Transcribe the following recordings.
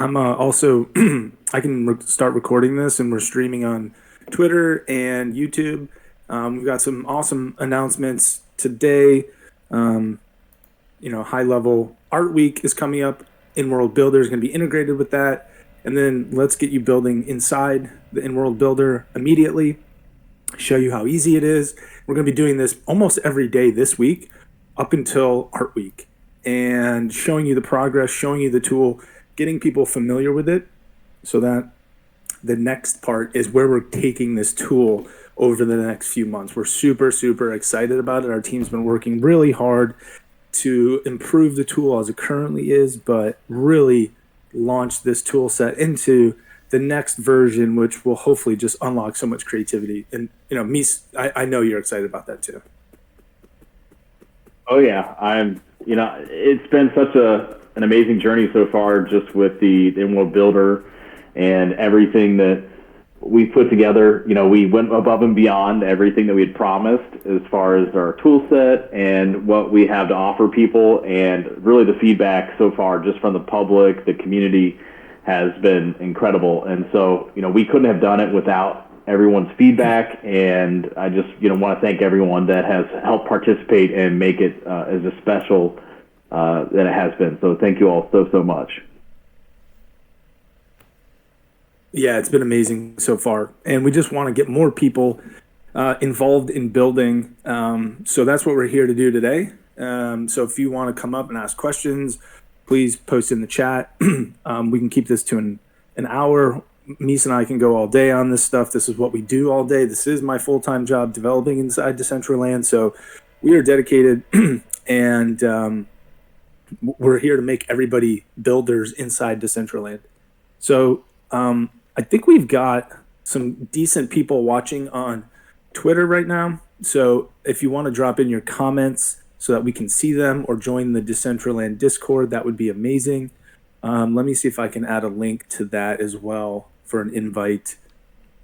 I'm also I can start recording this, and we're streaming on Twitter and YouTube. We've got some awesome announcements today. Um, High level art week is coming up. In-world builder is going to be integrated with that, and then let's get you building inside the in-world builder immediately. Show you how easy it is. We're going to be doing this almost every day this week up until art week, and showing you the progress, showing you the tool, getting people familiar with it, so that the next part is where we're taking this tool over the next few months. We're super, super excited about it. Our team's been working really hard to improve the tool as it currently is, but really launch this tool set into the next version, which will hopefully just unlock so much creativity. And, Mies, I know you're excited about that too. Oh yeah, it's been such an amazing journey so far, just with the in-world builder and everything that we put together. We went above and beyond everything that we had promised as far as our tool set and what we have to offer people. And really the feedback so far, just from the public, the community, has been incredible. And so, we couldn't have done it without everyone's feedback. And I just, want to thank everyone that has helped participate and make it as a special that it has been. So thank you all so much. Yeah, it's been amazing so far. And we just want to get more people involved in building. So that's what we're here to do today. So if you want to come up and ask questions, please post in the chat. We can keep this to an hour. Mies and I can go all day on this stuff. This is what we do all day. This is my full-time job, developing inside Decentraland. So we are dedicated, and we're here to make everybody builders inside Decentraland. So I think we've got some decent people watching on Twitter right now. So if you want to drop in your comments so that we can see them, or join the Decentraland Discord, that would be amazing. Let me see if I can add a link to that as well for an invite,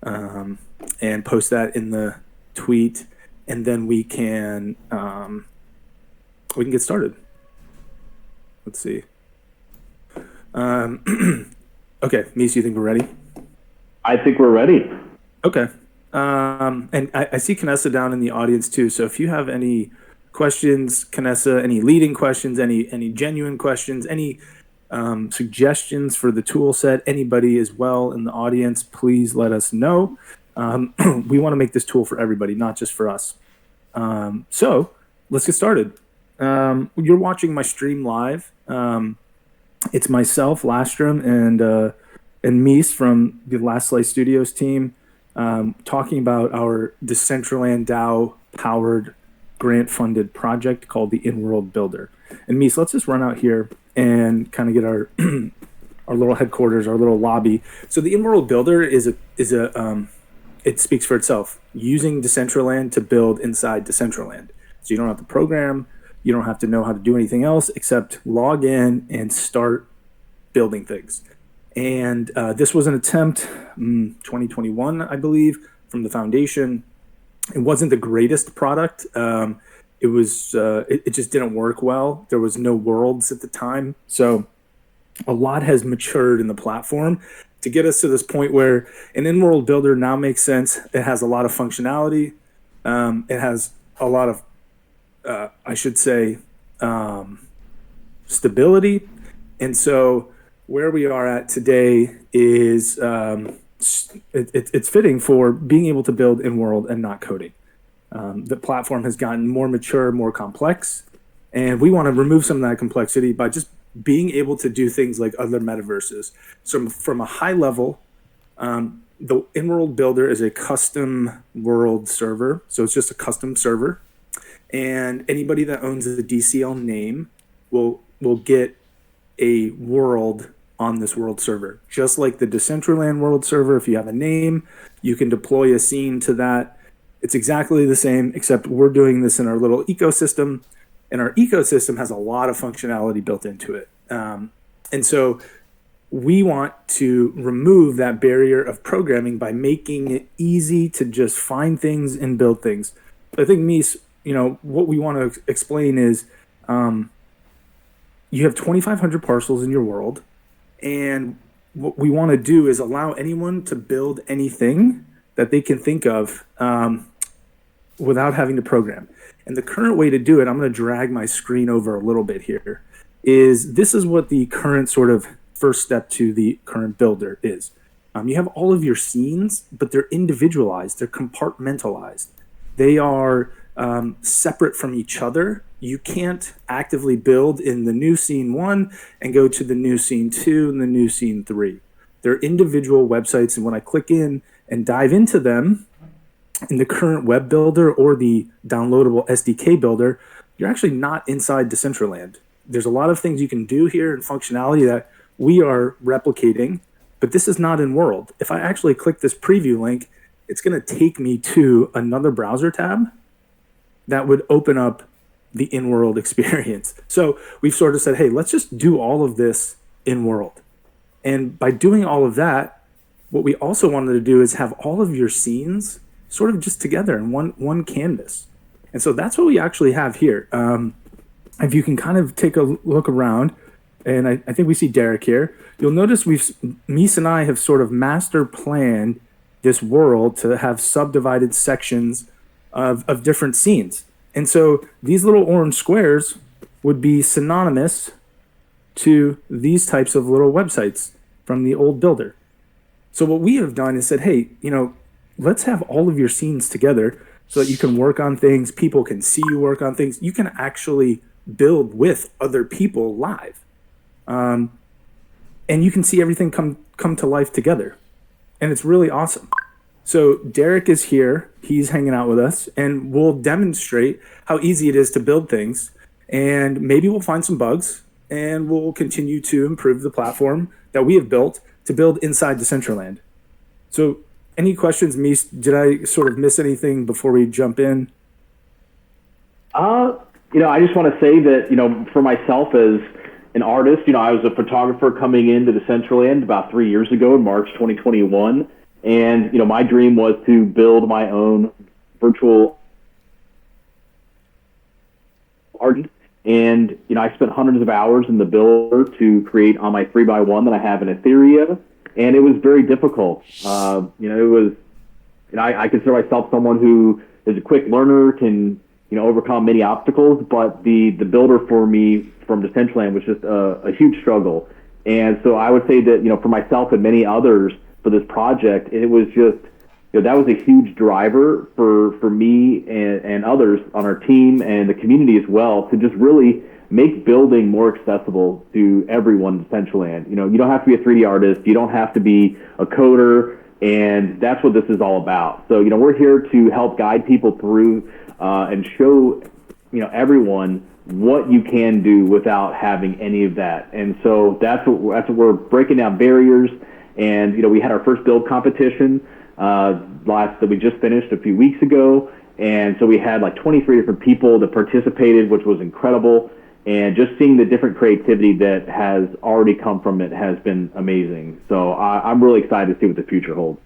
and post that in the tweet, and then we can get started. Let's see. Okay, Mies, you think we're ready? I think we're ready. Okay. And I see Kanessa down in the audience too. So if you have any questions, Kanessa, any leading questions, any genuine questions, any suggestions for the tool set, anybody as well in the audience, please let us know. We want to make this tool for everybody, not just for us. So let's get started. You're watching my stream live. It's myself, Lastraum, and Mease from the Last Slice Studios team, talking about our Decentraland DAO powered grant funded project called the In-World Builder. And Meese, let's just run out here and kind of get our our little headquarters, our little lobby. So the In-World Builder is a it speaks for itself, using Decentraland to build inside Decentraland. So you don't have to program, you don't have to know how to do anything else except log in and start building things. And this was an attempt, 2021, I believe, from the foundation. It wasn't the greatest product. It was it just didn't work well. There was no worlds at the time. So a lot has matured in the platform to get us to this point where an in-world builder now makes sense. It has a lot of functionality. It has a lot of, I should say, stability. And so where we are at today is it's fitting for being able to build in-world and not coding. The platform has gotten more mature, more complex, and we want to remove some of that complexity by just being able to do things like other metaverses. So from a high level, the in-world builder is a custom world server. So it's just a custom server, and anybody that owns a DCL name will get a world on this world server. Just like the Decentraland world server, if you have a name, you can deploy a scene to that. It's exactly the same, except we're doing this in our little ecosystem, and our ecosystem has a lot of functionality built into it. And so we want to remove that barrier of programming by making it easy to just find things and build things. I think, Mies, what we want to explain is you have 2,500 parcels in your world, and what we want to do is allow anyone to build anything that they can think of without having to program. And the current way to do it, I'm going to drag my screen over a little bit here, is this is what the current sort of first step to the current builder is. You have all of your scenes, but they're individualized, they're compartmentalized. They are separate from each other. You can't actively build in the new scene 1 and go to the new scene 2 and the new scene 3. They're individual websites, and when I click in and dive into them in the current web builder or the downloadable SDK builder, you're actually not inside Decentraland. There's a lot of things you can do here and functionality that we are replicating, but this is not in world. If I actually click this preview link, it's going to take me to another browser tab that would open up the in-world experience. So we've sort of said, hey, let's just do all of this in world. And by doing all of that, what we also wanted to do is have all of your scenes sort of just together in one canvas. And so that's what we actually have here. If you can kind of take a look around, and I think we see Derek here, you'll notice Meese and I have sort of master planned this world to have subdivided sections of different scenes. And so these little orange squares would be synonymous to these types of little websites from the old builder. So what we have done is said, hey, let's have all of your scenes together so that you can work on things, people can see you work on things. You can actually build with other people live. And you can see everything come to life together. And it's really awesome. So Derek is here, he's hanging out with us, and we'll demonstrate how easy it is to build things. And maybe we'll find some bugs, and we'll continue to improve the platform that we have built to build inside Decentraland. So any questions, Meese? Did I sort of miss anything before we jump in? I just want to say that, for myself as an artist, I was a photographer coming into Decentraland about 3 years ago in March 2021. And, my dream was to build my own virtual art. And, I spent hundreds of hours in the builder to create on my 3x1 that I have in Ethereum. And it was very difficult. I consider myself someone who is a quick learner, can, overcome many obstacles. But the builder for me from Decentraland was just a huge struggle. And so I would say that, for myself and many others, for this project, it was just, that was a huge driver for me and others on our team and the community as well to just really make building more accessible to everyone in Decentraland. You don't have to be a 3D artist, you don't have to be a coder, and that's what this is all about. So, we're here to help guide people through and show, everyone what you can do without having any of that. And so that's what we're breaking down barriers. And, we had our first build competition that we just finished a few weeks ago. And so we had like 23 different people that participated, which was incredible. And just seeing the different creativity that has already come from it has been amazing. So I'm really excited to see what the future holds.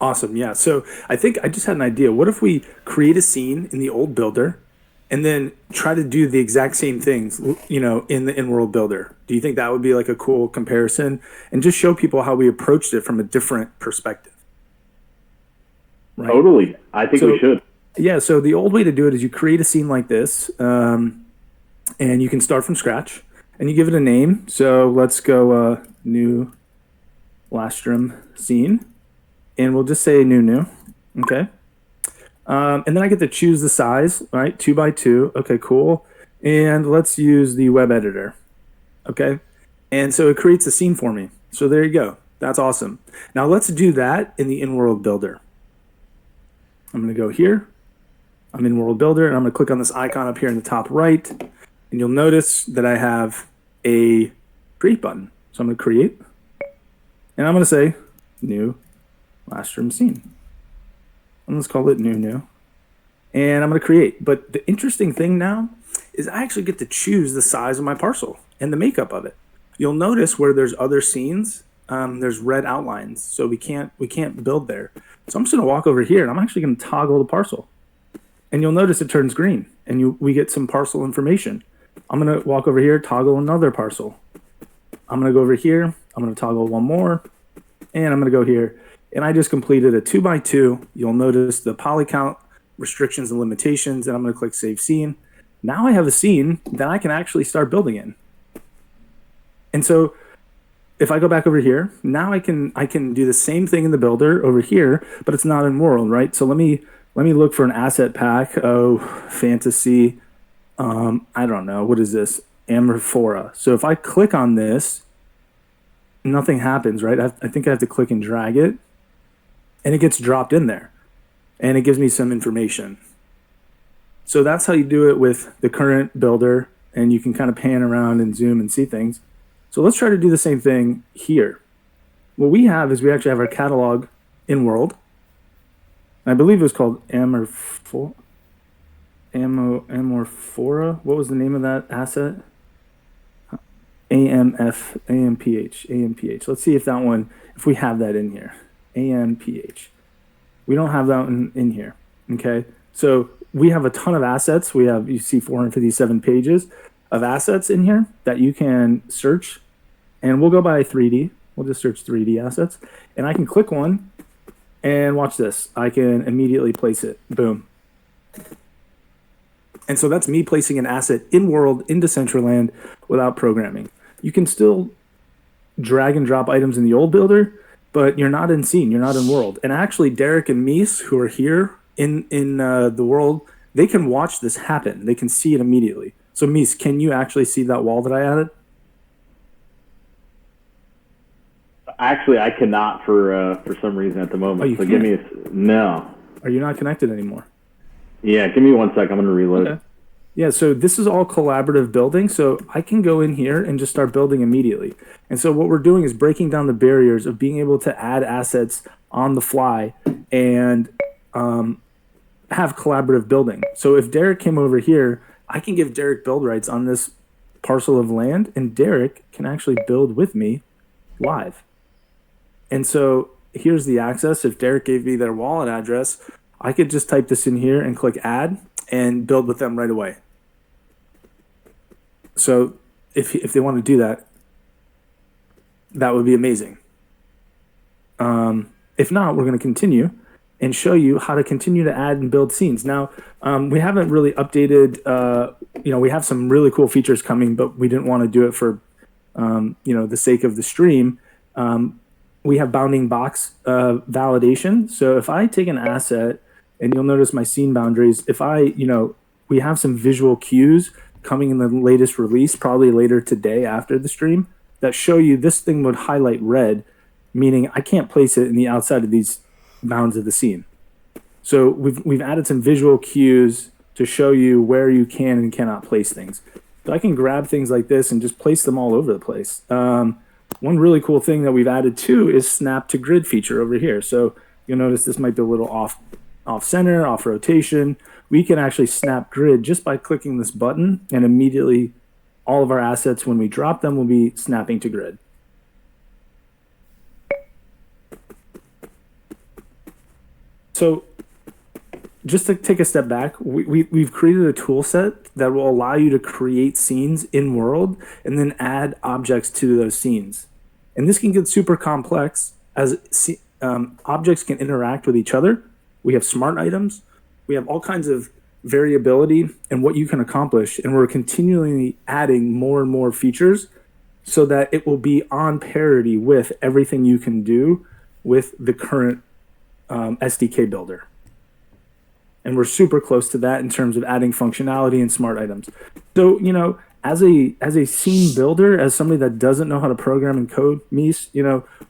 Awesome. Yeah. So I think I just had an idea. What if we create a scene in the old builder and then try to do the exact same things, in the in-world builder? Do you think that would be like a cool comparison and just show people how we approached it from a different perspective? Right? Totally. I think we should. Yeah. So the old way to do it is you create a scene like this, and you can start from scratch and you give it a name. So let's go new Lastraum scene, and we'll just say new. Okay. And then I get to choose the size, right? 2x2. Okay, cool. And let's use the web editor. Okay. And so it creates a scene for me. So there you go. That's awesome. Now let's do that in the in-world builder. I'm going to go here. I'm in world builder, and I'm going to click on this icon up here in the top right. And you'll notice that I have a create button. So I'm going to create. And I'm going to say new Lastraum scene. And let's call it new. And I'm going to create. But the interesting thing now is I actually get to choose the size of my parcel and the makeup of it. You'll notice where there's other scenes, there's red outlines. So we can't build there. So I'm just going to walk over here, and I'm actually going to toggle the parcel. And you'll notice it turns green, and we get some parcel information I'm going to walk over here, toggle another parcel. I'm going to go over here. I'm going to toggle one more, and I'm going to go here. And I just completed a 2x2. You'll notice the poly count, restrictions and limitations, and I'm going to click Save Scene. Now I have a scene that I can actually start building in. And so if I go back over here, now I can do the same thing in the builder over here, but it's not in world, right? So let me look for an asset pack. Oh, fantasy. I don't know. What is this? Amorphora. So if I click on this, nothing happens, right? I think I have to click and drag it, and it gets dropped in there, and it gives me some information. So that's how you do it with the current builder, and you can kind of pan around and zoom and see things. So let's try to do the same thing here. What we have is we actually have our catalog in world. I believe it was called Amorphora. What was the name of that asset? AMPH. Let's see if that one, if we have that in here. AMPH. We don't have that one in here. Okay. So we have a ton of assets. We have, you see 457 pages of assets in here that you can search, and we'll go by 3D. We'll just search 3D assets, and I can click one and watch this. I can immediately place it. Boom. And so that's me placing an asset in world into Decentraland without programming. You can still drag and drop items in the old builder, but you're not in scene, you're not in world. And actually, Derek and Meese, who are here in the world, they can watch this happen. They can see it immediately. So Meese, can you actually see that wall that I added? Actually, I cannot for some reason at the moment. Oh, you so can't? give me no. Are you not connected anymore? Yeah, give me 1 sec. I'm going to reload. Okay. Yeah, so this is all collaborative building, so I can go in here and just start building immediately. And so what we're doing is breaking down the barriers of being able to add assets on the fly and have collaborative building. So if Derek came over here, I can give Derek build rights on this parcel of land, and Derek can actually build with me live. And so here's the access. If Derek gave me their wallet address, I could just type this in here and click add and build with them right away. So if they want to do that, that would be amazing. If not, we're going to continue and show you how to continue to add and build scenes. Now, we haven't really updated, we have some really cool features coming, but we didn't want to do it for, the sake of the stream. We have bounding box validation. So if I take an asset, and you'll notice my scene boundaries, if we have some visual cues coming in the latest release, probably later today after the stream, that show you this thing would highlight red, meaning I can't place it in the outside of these bounds of the scene. So we've added some visual cues to show you where you can and cannot place things. So I can grab things like this and just place them all over the place. One really cool thing that we've added too is snap to grid feature over here. So you'll notice this might be a little off center, off rotation. We can actually snap grid just by clicking this button, and immediately all of our assets, when we drop them, will be snapping to grid. So just to take a step back, we've created a tool set that will allow you to create scenes in world and then add objects to those scenes. And this can get super complex as objects can interact with each other. We have smart items. We have all kinds of variability in what you can accomplish. And we're continually adding more and more features so that it will be on parity with everything you can do with the current SDK builder. And we're super close to that in terms of adding functionality and smart items. So, as a scene builder, as somebody that doesn't know how to program and code, Meese,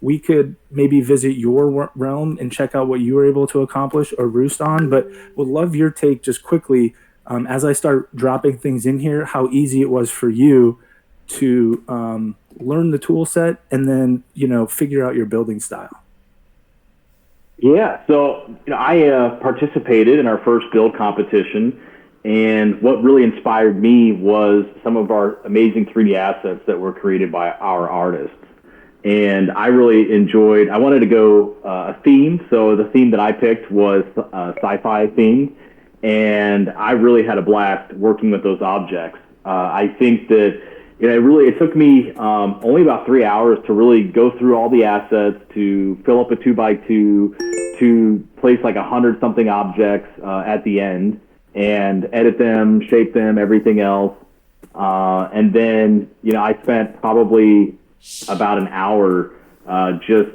we could maybe visit your realm and check out what you were able to accomplish or roost on, but would love your take just quickly, as I start dropping things in here, how easy it was for you to learn the tool set and then, figure out your building style. Yeah, so I participated in our first build competition, and what really inspired me was some of our amazing 3D assets that were created by our artists. And I really enjoyed, I wanted to go a theme, so the theme that I picked was a sci-fi theme, and I really had a blast working with those objects. I think that it took me only about 3 hours to really go through all the assets, to fill up a 2x2, to place like 100 something objects at the end, and edit them, shape them, everything else. And then I spent probably about an hour just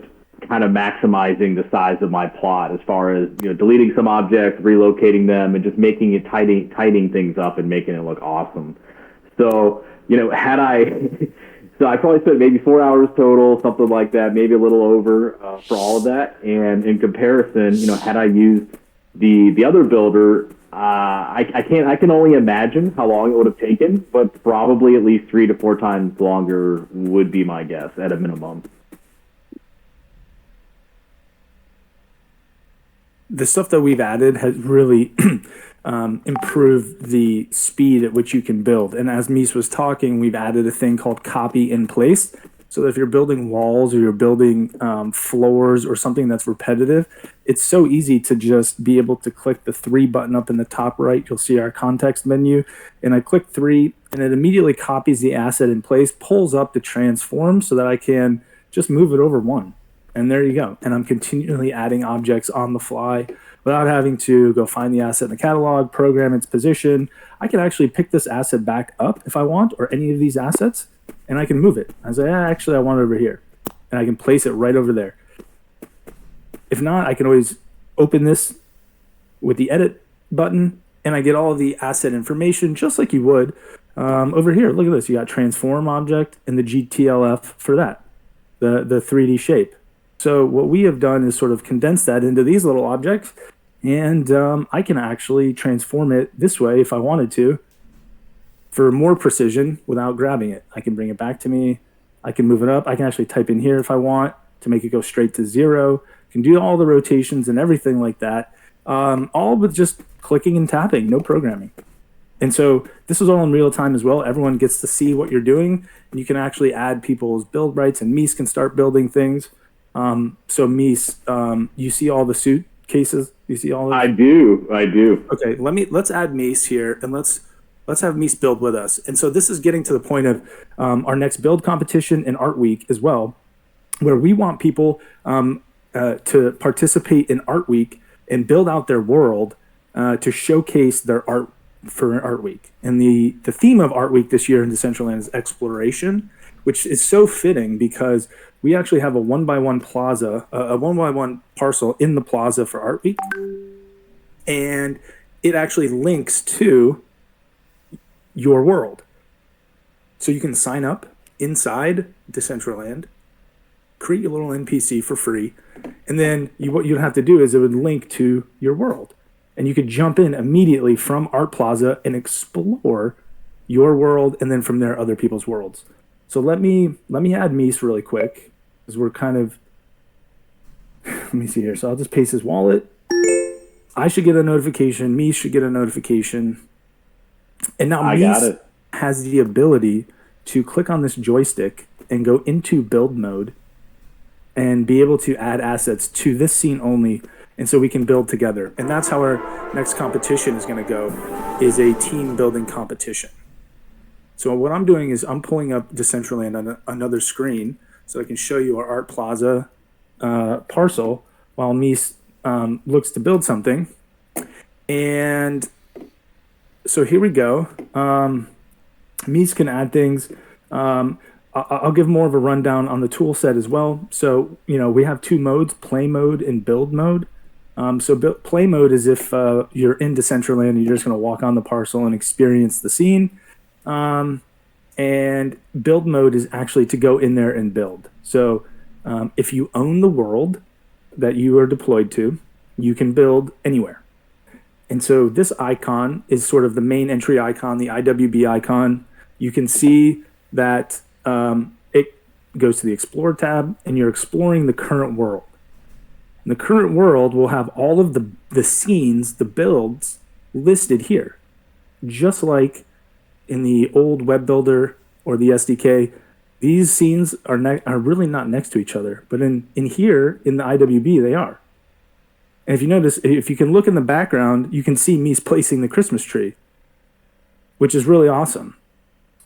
kind of maximizing the size of my plot, as far as deleting some objects, relocating them, and just making it tidying things up and making it look awesome. So had I so I probably spent maybe 4 hours total, something like that, maybe a little over for all of that. And in comparison, had I used the other builder, I can only imagine how long it would have taken, but probably at least 3 to 4 times longer would be my guess at a minimum. The stuff that we've added has really improved the speed at which you can build. And as Meese was talking, we've added a thing called copy in place. So that if you're building walls or you're building floors or something that's repetitive, it's so easy to just be able to click the 3 button up in the top right. You'll see our context menu. And I click 3, and it immediately copies the asset in place, pulls up the transform so that I can just move it over 1. And there you go. And I'm continually adding objects on the fly without having to go find the asset in the catalog, program its position. I can actually pick this asset back up if I want, or any of these assets, and I can move it. I say, actually, I want it over here. And I can place it right over there. If not, I can always open this with the edit button, and I get all of the asset information just like you would over here. Look at this. You got transform object and the GTLF for that, the 3D shape. So what we have done is sort of condense that into these little objects, and I can actually transform it this way if I wanted to for more precision without grabbing it. I can bring it back to me. I can move it up. I can actually type in here if I want to make it go straight to 0. I can do all the rotations and everything like that, all with just clicking and tapping, no programming. And so this is all in real time as well. Everyone gets to see what you're doing, and you can actually add people's build rights, and Meese can start building things. So Meese, you see all the suitcases? You see all of them? I do. Okay, let's add Meese here, and let's have Meese build with us. And so this is getting to the point of our next build competition and Art Week as well, where we want people to participate in Art Week and build out their world to showcase their art for Art Week. And the theme of Art Week this year in Decentraland is exploration, which is so fitting because we actually have a 1x1 plaza, a 1x1 parcel in the plaza for Art Week. And it actually links to your world. So you can sign up inside Decentraland, create your little NPC for free, and then what you'd have to do is it would link to your world. And you could jump in immediately from Art Plaza and explore your world, and then from there other people's worlds. So let me add Meese really quick, because we're kind of, let me see here. So I'll just paste his wallet. I should get a notification. Meese should get a notification. And now Meese has the ability to click on this joystick and go into build mode and be able to add assets to this scene only. And so we can build together. And that's how our next competition is going to go, is a team building competition. So what I'm doing is I'm pulling up Decentraland on another screen so I can show you our Art Plaza parcel while Meese looks to build something. And so here we go. Meese can add things. I'll give more of a rundown on the tool set as well. So, we have 2 modes, play mode and build mode. Play mode is if you're in Decentraland and you're just going to walk on the parcel and experience the scene. And build mode is actually to go in there and build. So if you own the world that you are deployed to, you can build anywhere. And so this icon is sort of the main entry icon, the IWB icon. You can see that it goes to the Explore tab, and you're exploring the current world. And the current world will have all of the scenes, the builds, listed here. Just like in the old web builder or the SDK, these scenes are really not next to each other. But in here, in the IWB, they are. And if you notice, if you can look in the background, you can see Meese placing the Christmas tree, which is really awesome.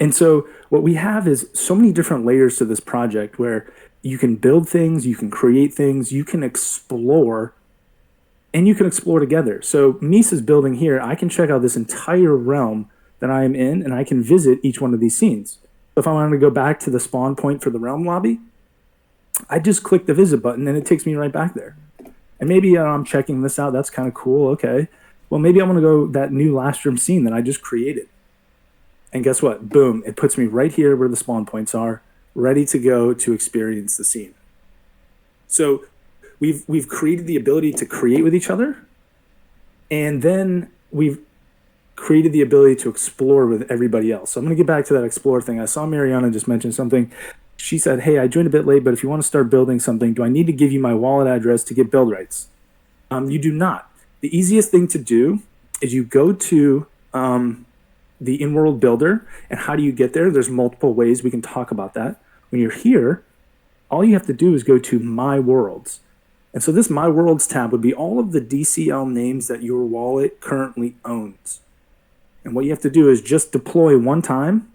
And so what we have is so many different layers to this project where you can build things, you can create things, you can explore, and you can explore together. So Misa's building here, I can check out this entire realm that I am in, and I can visit each one of these scenes. So if I wanted to go back to the spawn point for the realm lobby, I just click the visit button and it takes me right back there. And maybe I'm checking this out. That's kind of cool. Okay. Well, maybe I want to go that new Lastraum scene that I just created. And guess what? Boom. It puts me right here where the spawn points are, ready to go to experience the scene. So we've created the ability to create with each other. And then we've created the ability to explore with everybody else. So I'm going to get back to that explore thing. I saw Mariana just mention something. She said, hey, I joined a bit late, but if you want to start building something, do I need to give you my wallet address to get build rights? You do not. The easiest thing to do is you go to the in-world builder. And how do you get there? There's multiple ways. We can talk about that. When you're here, all you have to do is go to My Worlds. And so this My Worlds tab would be all of the DCL names that your wallet currently owns. And what you have to do is just deploy one time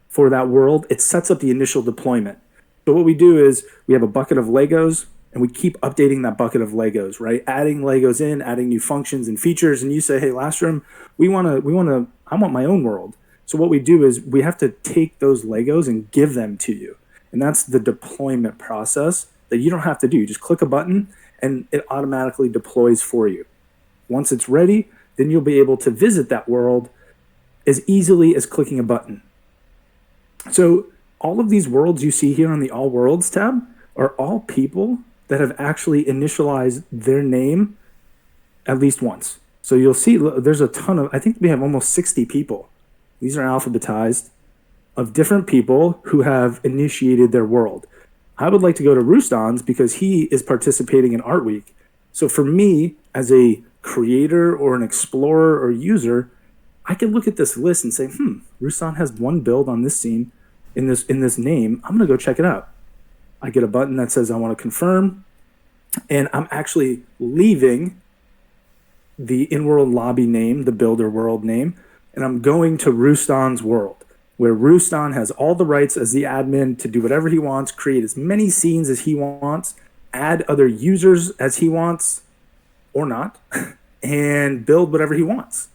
for that world. It sets up the initial deployment. So what we do is we have a bucket of Legos, and we keep updating that bucket of Legos, right? Adding Legos in, adding new functions and features. And you say, hey, Lastraum, I want my own world. So what we do is we have to take those Legos and give them to you. And that's the deployment process that you don't have to do. You just click a button and it automatically deploys for you. Once it's ready, then you'll be able to visit that world as easily as clicking a button. So all of these worlds you see here on the All Worlds tab are all people that have actually initialized their name at least once. So you'll see there's a ton of, I think we have almost 60 people. These are alphabetized of different people who have initiated their world. I would like to go to Ruston's because he is participating in Art Week. So for me, as a creator or an explorer or user, I can look at this list and say, Ruston has one build on this scene in this name. I'm going to go check it out. I get a button that says I want to confirm, and I'm actually leaving the in-world lobby name, the builder world name, and I'm going to Ruston's world, where Ruston has all the rights as the admin to do whatever he wants, create as many scenes as he wants, add other users as he wants, or not, and build whatever he wants.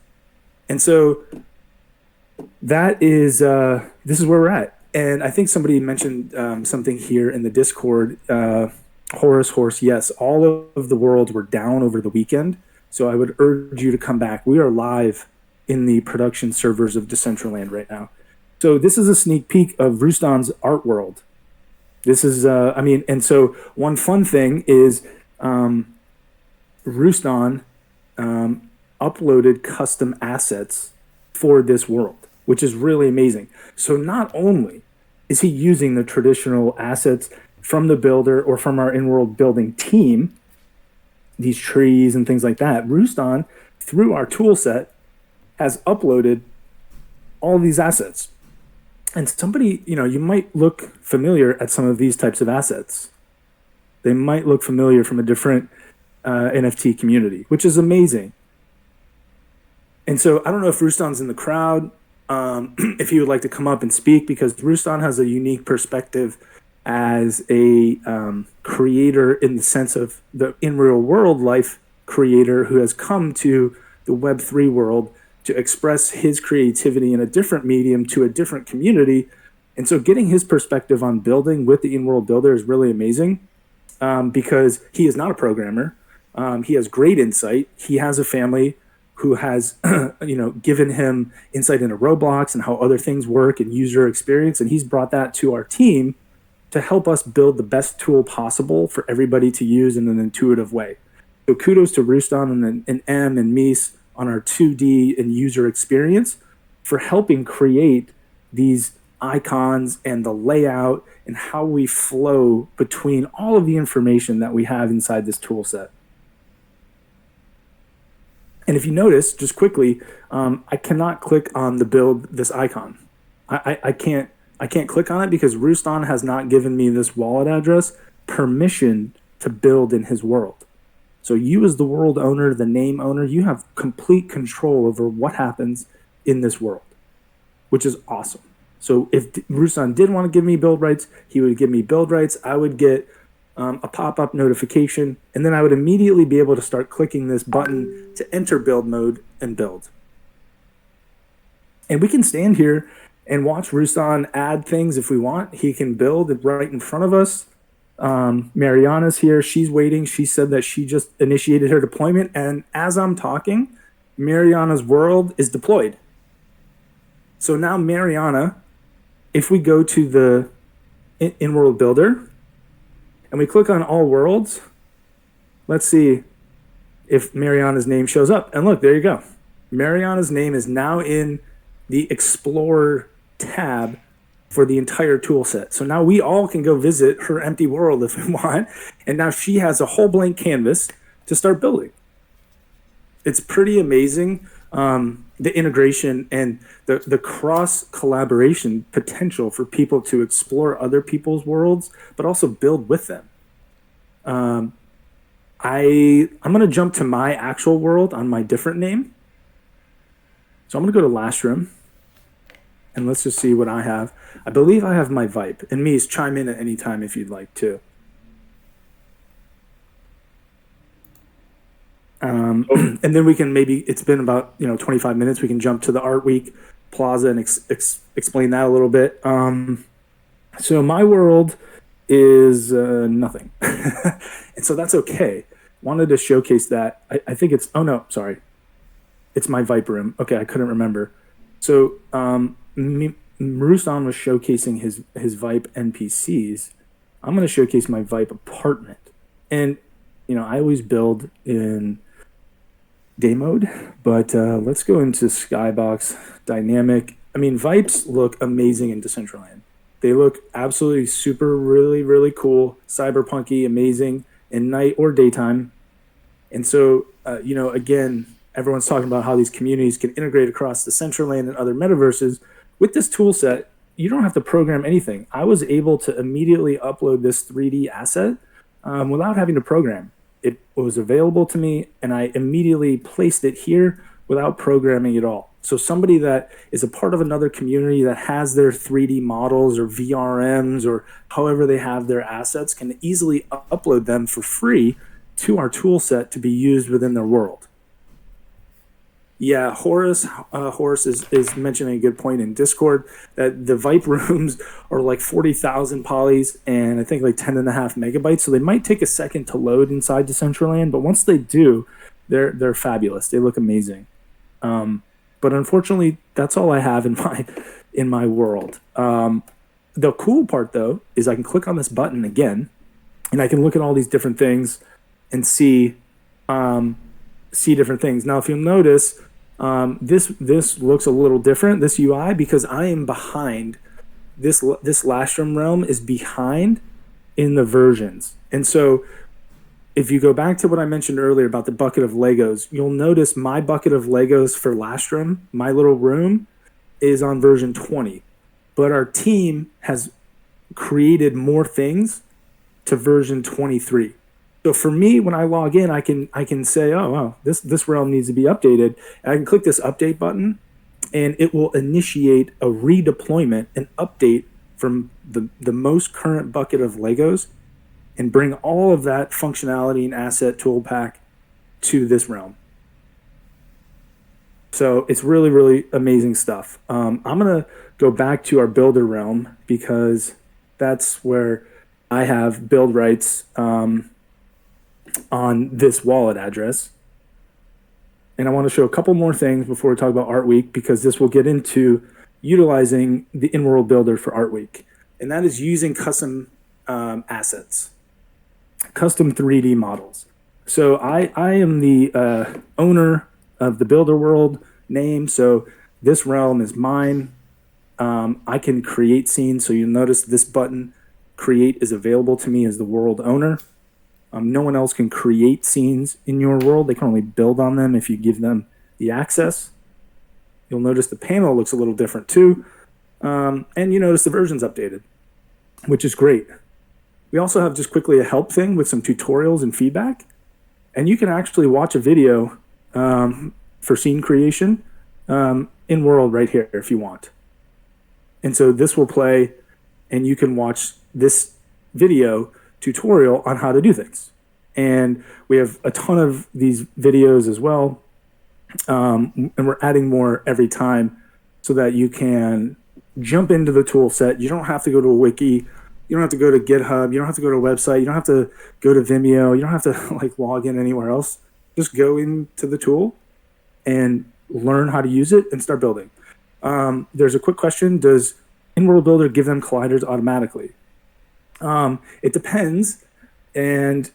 And so that is, this is where we're at. And I think somebody mentioned something here in the Discord. Horse, yes, all of the worlds were down over the weekend. So I would urge you to come back. We are live in the production servers of Decentraland right now. So this is a sneak peek of Ruston's art world. This is, and so one fun thing is Ruston uploaded custom assets for this world, which is really amazing. So not only is he using the traditional assets from the builder or from our in-world building team, these trees and things like that, Ruston, through our tool set, has uploaded all these assets. And somebody, you might look familiar at some of these types of assets. They might look familiar from a different NFT community, which is amazing. And so I don't know if Ruston's in the crowd, if he would like to come up and speak, because Ruston has a unique perspective as a creator in the sense of the in real world life creator who has come to the Web3 world to express his creativity in a different medium to a different community. And so getting his perspective on building with the in-world builder is really amazing because he is not a programmer. He has great insight. He has a family who has, given him insight into Roblox and how other things work and user experience. And he's brought that to our team to help us build the best tool possible for everybody to use in an intuitive way. So kudos to Ruston and M and Mease on our 2D and user experience for helping create these icons and the layout and how we flow between all of the information that we have inside this tool set. And if you notice, just quickly, I cannot click on the build this icon. I can't click on it because Ruston has not given me this wallet address permission to build in his world. So you as the world owner, the name owner, you have complete control over what happens in this world, which is awesome. So if Ruslan did want to give me build rights, he would give me build rights. I would get a pop-up notification, and then I would immediately be able to start clicking this button to enter build mode and build. And we can stand here and watch Ruslan add things if we want. He can build it right in front of us. Mariana's here. She's waiting. She said that she just initiated her deployment. And as I'm talking, Mariana's world is deployed. So now Mariana, if we go to the in-world builder and we click on all worlds, let's see if Mariana's name shows up. And look, there you go. Mariana's name is now in the Explorer tab for the entire tool set. So now we all can go visit her empty world if we want. And now she has a whole blank canvas to start building. It's pretty amazing, the integration and the cross collaboration potential for people to explore other people's worlds, but also build with them. I'm going to jump to my actual world on my different name. So I'm going to go to Lastraum, and let's just see what I have. I believe I have my Vipe, and Mease, chime in at any time if you'd like to. And then we can maybe, it's been about 25 minutes, we can jump to the Art Week Plaza and explain that a little bit. So my world is nothing. And so that's okay. Wanted to showcase that. I think it's, oh no, sorry. It's my Vipe room. Okay, I couldn't remember. So Ruslan was showcasing his Vipe NPCs. I'm going to showcase my Vipe apartment. And, I always build in day mode, but let's go into Skybox Dynamic. I mean, Vipes look amazing in Decentraland. They look absolutely super, really, really cool, cyberpunky, amazing in night or daytime. And so, again, everyone's talking about how these communities can integrate across Decentraland and other metaverses. With this tool set, you don't have to program anything. I was able to immediately upload this 3D asset without having to program. It was available to me, and I immediately placed it here without programming at all. So somebody that is a part of another community that has their 3D models or VRMs or however they have their assets can easily upload them for free to our tool set to be used within their world. Yeah, Horace is mentioning a good point in Discord that the Vipe rooms are like 40,000 polys and I think like 10.5 megabytes. So they might take a second to load inside Decentraland, but once they do, they're fabulous. They look amazing. But unfortunately, that's all I have in my world. The cool part though is I can click on this button again, and I can look at all these different things and see different things. Now, if you'll notice, this looks a little different, this UI, because I am behind. This Lastraum realm is behind in the versions. And so if you go back to what I mentioned earlier about the bucket of Legos, you'll notice my bucket of Legos for Lastraum, my little room, is on version 20. But our team has created more things to version 23. So for me, when I log in, I can say, oh, wow, this realm needs to be updated. And I can click this update button, and it will initiate a redeployment, an update from the most current bucket of Legos, and bring all of that functionality and asset tool pack to this realm. So it's really, really amazing stuff. I'm going to go back to our builder realm because that's where I have build rights on this wallet address. And I want to show a couple more things before we talk about Art Week, because this will get into utilizing the in-world builder for Art Week. And that is using custom assets, custom 3D models. So I am the owner of the builder world name. So this realm is mine. I can create scenes. So you'll notice this button, create, is available to me as the world owner. No one else can create scenes in your world. They can only build on them if you give them the access. You'll notice the panel looks a little different too. And you notice the version's updated, which is great. We also have just quickly a help thing with some tutorials and feedback. And you can actually watch a video for scene creation in world right here if you want. And so this will play and you can watch this video tutorial on how to do things. And we have a ton of these videos as well. And we're adding more every time so that you can jump into the tool set. You don't have to go to a wiki. You don't have to go to GitHub. You don't have to go to a website. You don't have to go to Vimeo. You don't have to like log in anywhere else. Just go into the tool and learn how to use it and start building. There's a quick question. Does In-World Builder give them colliders automatically? It depends. And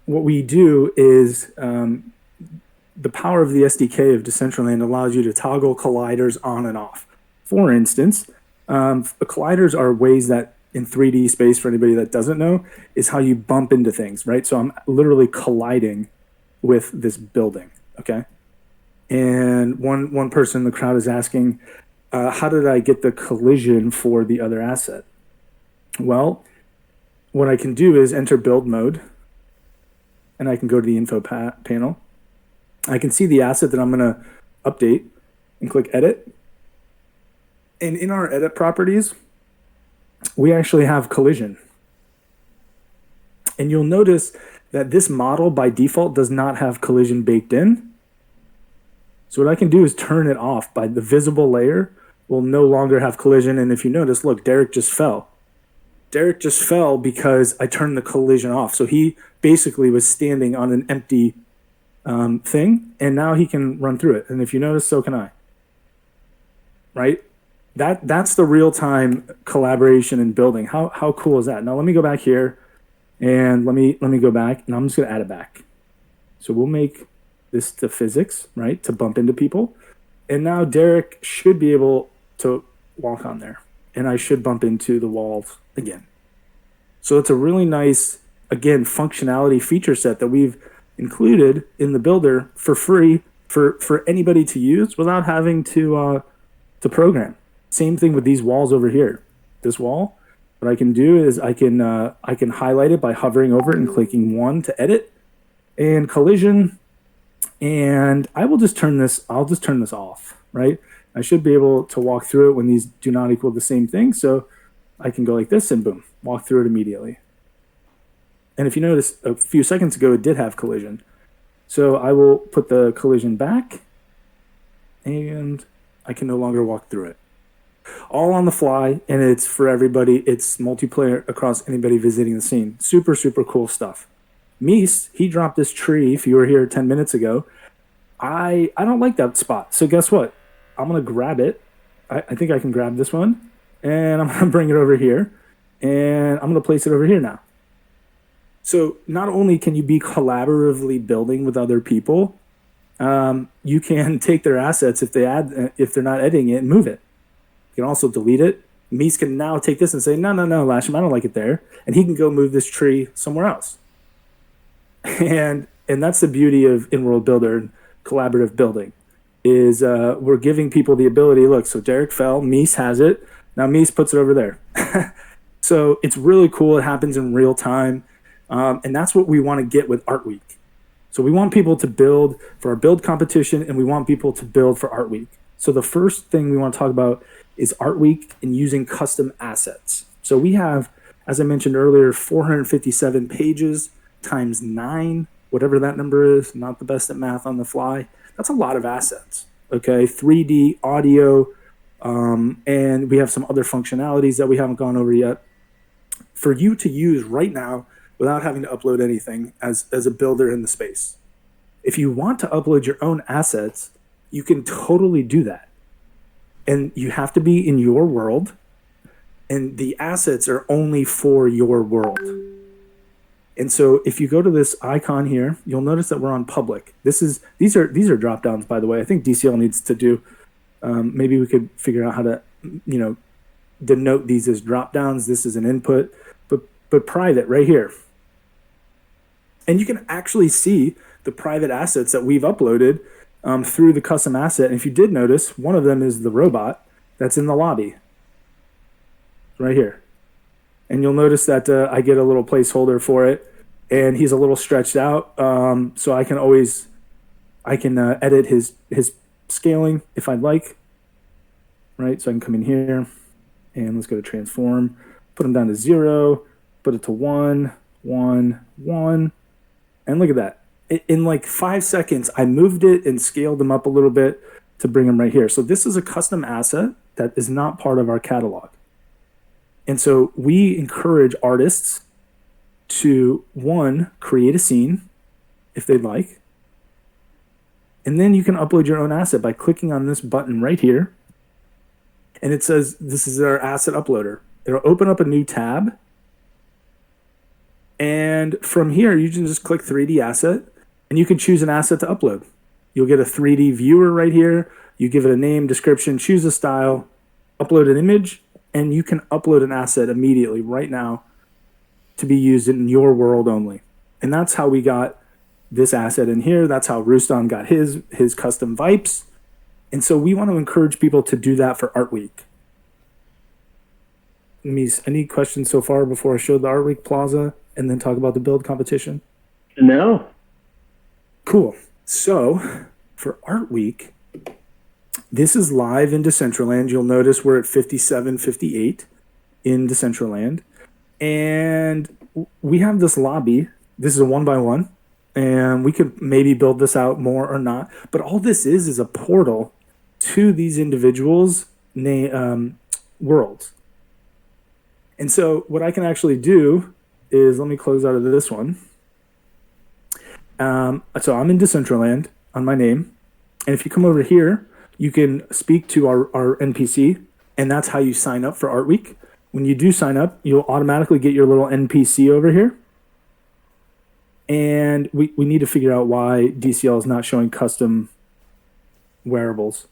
what we do is the power of the SDK of Decentraland allows you to toggle colliders on and off. For instance, colliders are ways that in 3D space, for anybody that doesn't know, is how you bump into things, right? So I'm literally colliding with this building, okay? And one person in the crowd is asking, how did I get the collision for the other asset? Well, what I can do is enter build mode, and I can go to the info panel. I can see the asset that I'm going to update and click edit. And in our edit properties, we actually have collision. And you'll notice that this model by default does not have collision baked in. So what I can do is turn it off. By the visible layer will no longer have collision. And if you notice, look, Derek just fell. Derek just fell because I turned the collision off. So he basically was standing on an empty thing, and now he can run through it. And if you notice, so can I. Right? That's the real-time collaboration and building. How cool is that? Now let me go back here, and let me go back, and I'm just going to add it back. So we'll make this to physics, right, to bump into people. And now Derek should be able to walk on there, and I should bump into the walls again. So it's a really nice, again, functionality feature set that we've included in the builder for free for anybody to use without having to program. Same thing with these walls over here. This wall, what I can do is I can highlight it by hovering over it and clicking 1 to edit, and collision, and I'll just turn this off, right? I should be able to walk through it when these do not equal the same thing. So I can go like this and boom, walk through it immediately. And if you notice, a few seconds ago, it did have collision. So I will put the collision back, and I can no longer walk through it. All on the fly, and it's for everybody. It's multiplayer across anybody visiting the scene. Super, super cool stuff. Meese, he dropped this tree, if you were here 10 minutes ago. I don't like that spot. So guess what? I'm going to grab it. I think I can grab this one, and I'm going to bring it over here, and I'm going to place it over here now. So not only can you be collaboratively building with other people, you can take their assets if they're not editing it and move it. You can also delete it. Meese can now take this and say, no, Lastraum, I don't like it there. And he can go move this tree somewhere else. And that's the beauty of In-World Builder and collaborative building is we're giving people the ability, look, so Derek fell, Meese has it. Now Meese puts it over there. So it's really cool. It happens in real time. And that's what we want to get with Art Week. So we want people to build for our build competition, and we want people to build for Art Week. So the first thing we want to talk about is Art Week and using custom assets. So we have, as I mentioned earlier, 457 pages times 9, whatever that number is, not the best at math on the fly. That's a lot of assets, okay? 3D, audio, and we have some other functionalities that we haven't gone over yet for you to use right now without having to upload anything as a builder in the space. If you want to upload your own assets, you can totally do that. And you have to be in your world, and the assets are only for your world. And so if you go to this icon here, you'll notice that we're on public. These are drop downs, by the way. I think DCL needs to do, maybe we could figure out how to, denote these as drop downs. This is an input, but private right here. And you can actually see the private assets that we've uploaded through the custom asset. And if you did notice, one of them is the robot that's in the lobby right here. And you'll notice that I get a little placeholder for it, and he's a little stretched out. So I can edit his scaling if I'd like, right? So I can come in here And let's go to transform, put them down to 0, put it to 1, 1, 1. And look at that. In like 5 seconds, I moved it and scaled them up a little bit to bring them right here. So this is a custom asset that is not part of our catalog. And so we encourage artists to, one, create a scene if they'd like. And then you can upload your own asset by clicking on this button right here. And it says, this is our asset uploader. It'll open up a new tab. And from here, you can just click 3D asset, and you can choose an asset to upload. You'll get a 3D viewer right here. You give it a name, description, choose a style, upload an image, and you can upload an asset immediately right now to be used in your world only. And that's how we got this asset in here. That's how Rustam got his custom Vipes. And so we want to encourage people to do that for Art Week. Meese, any questions so far before I show the Art Week Plaza and then talk about the build competition? No. Cool. So for Art Week, this is live in Decentraland. You'll notice we're at 57:58 in Decentraland. And we have this lobby. This is a 1x1. And we could maybe build this out more or not. But all this is a portal to these individuals' worlds. And so what I can actually do is, let me close out of this one. So I'm in Decentraland on my name. And if you come over here, you can speak to our NPC. And that's how you sign up for Art Week. When you do sign up, you'll automatically get your little NPC over here. And we need to figure out why DCL is not showing custom wearables.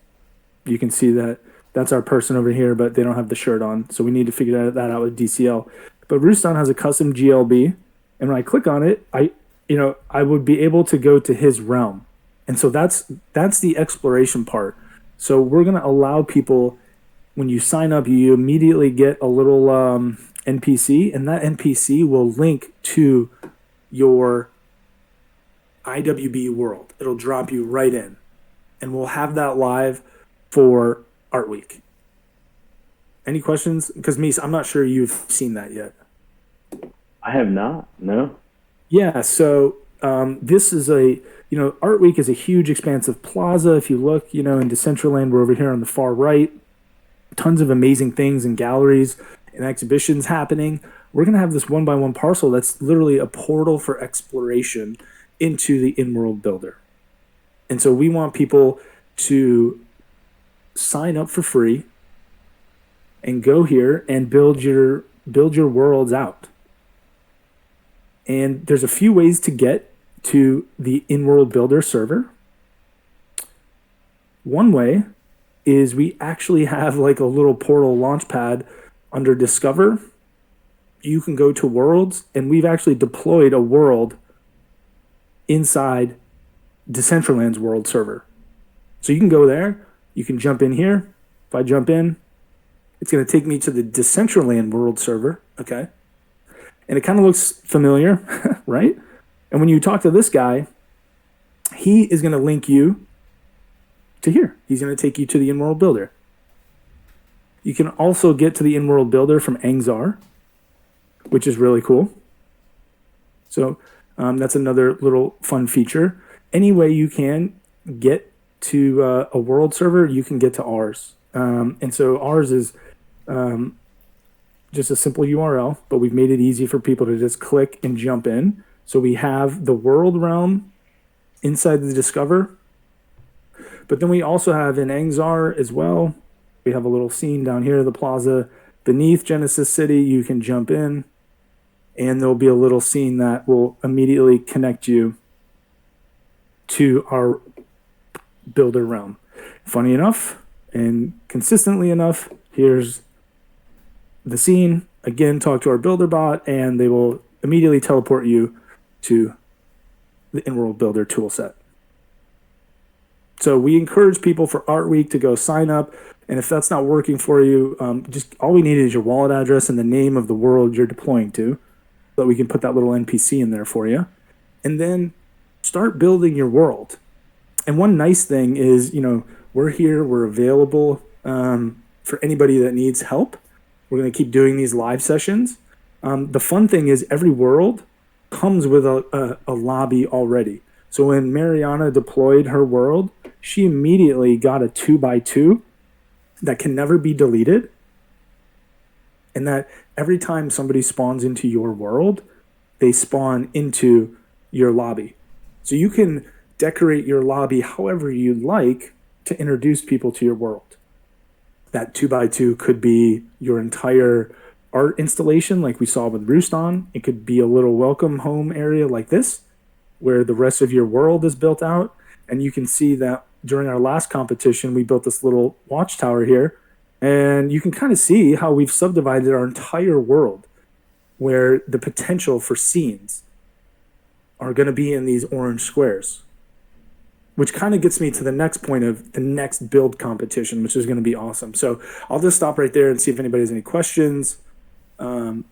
You can see that that's our person over here, but they don't have the shirt on. So we need to figure that out with DCL. But Rustam has a custom GLB. And when I click on it, I would be able to go to his realm. And so that's the exploration part. So we're going to allow people, when you sign up, you immediately get a little NPC, and that NPC will link to your IWB world. It'll drop you right in. And we'll have that live for Art Week. Any questions? Because Meese, I'm not sure you've seen that yet. I have not, no. Yeah, so this is Art Week is a huge expansive plaza. If you look, in Decentraland, we're over here on the far right. Tons of amazing things and galleries and exhibitions happening. We're going to have this 1x1 parcel that's literally a portal for exploration into the in-world builder. And so we want people to sign up for free and go here and build your worlds out. And there's a few ways to get to the in-world builder server. One way is we actually have like a little portal launch pad under Discover. You can go to worlds, and we've actually deployed a world inside Decentraland's world server. So you can go there, you can jump in here. If I jump in, it's going to take me to the Decentraland world server, okay? And it kind of looks familiar, right? And when you talk to this guy, he is going to link you to here. He's going to take you to the in-world builder. You can also get to the in-world builder from Angzar, which is really cool. So that's another little fun feature. Any way you can get to a world server, you can get to ours. And so ours is just a simple URL, but we've made it easy for people to just click and jump in. So we have the world realm inside the Discover, but then we also have in Angzar as well. We have a little scene down here, the plaza beneath Genesis City. You can jump in, and there'll be a little scene that will immediately connect you to our builder realm. Funny enough, and consistently enough, here's the scene. Again, talk to our builder bot, and they will immediately teleport you to the in-world builder toolset. So we encourage people for Art Week to go sign up. And if that's not working for you, just all we need is your wallet address and the name of the world you're deploying to, so that we can put that little NPC in there for you. And then start building your world. And one nice thing is, we're here, we're available for anybody that needs help. We're going to keep doing these live sessions. The fun thing is every world comes with a lobby already. So when Mariana deployed her world, she immediately got a 2x2 that can never be deleted. And that every time somebody spawns into your world, they spawn into your lobby. So you can decorate your lobby however you like to introduce people to your world. That 2x2 could be your entire art installation like we saw with Rooston. It could be a little welcome home area like this, where the rest of your world is built out. And you can see that during our last competition, we built this little watchtower here. And you can kind of see how we've subdivided our entire world, where the potential for scenes are going to be in these orange squares, which kind of gets me to the next point of the next build competition, which is going to be awesome. So I'll just stop right there and see if anybody has any questions in